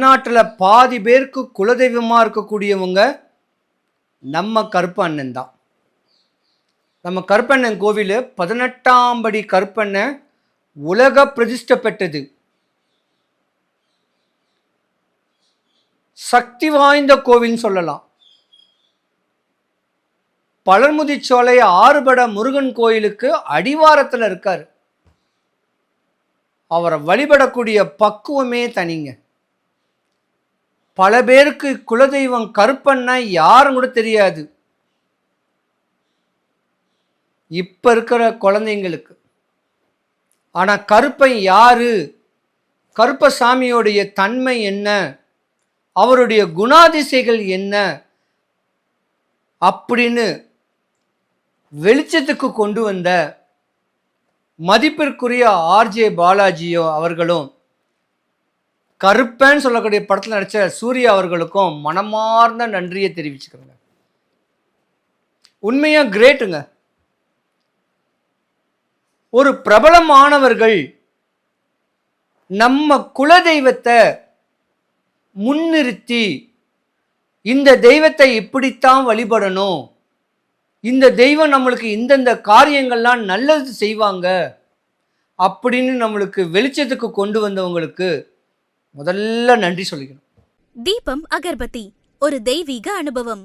தமிழ்நாட்டில் பாதி பேருக்கு குலதெய்வமாக இருக்கக்கூடியவங்க நம்ம கருப்பு அண்ணன் தான். நம்ம கருப்பண்ணன் கோவில் 18ஆம் படி கருப்பண்ணன் உலக பிரதிஷ்டை பெற்றது. சக்தி வாய்ந்த கோவில்னு சொல்லலாம். பழமுதிர்ச்சோலை ஆறுபட முருகன் கோயிலுக்கு அடிவாரத்தில் இருக்கார். அவரை வழிபடக்கூடிய பக்குவமே தனிங்க. பல பேருக்கு குலதெய்வம் கருப்பண்ணா யாரும் கூட தெரியாது. இப்ப இருக்கிற குழந்தைங்களுக்கு. ஆனா கருப்பன் யாரு, கருப்பசாமியோடைய தன்மை என்ன, அவருடைய குணாதிசைகள் என்ன அப்படின்னு வெளிச்சத்துக்கு கொண்டு வந்த மதிப்பிற்குரிய ஆர்ஜே பாலாஜியோ அவர்களும், கருப்பன் சொல்லக்கூடிய படத்தில் நடித்த சூர்யா அவர்களுக்கும் மனமார்ந்த நன்றியை தெரிவிச்சுக்கிறேங்க. உண்மையா கிரேட்டுங்க. ஒரு பிரபலமானவர்கள் நம்ம குலதெய்வத்தை முன்னிறுத்தி இந்த தெய்வத்தை இப்படித்தான் வழிபடணும், இந்த தெய்வம் நம்மளுக்கு இந்தந்த காரியங்கள்லாம் நல்லது செய்வாங்க அப்படின்னு நம்மளுக்கு வெளிச்சத்துக்கு கொண்டு வந்தவங்களுக்கு முதல்ல நன்றி சொல்லிக்கணும். தீபம் அகர்பத்தி, ஒரு தெய்வீக அனுபவம்.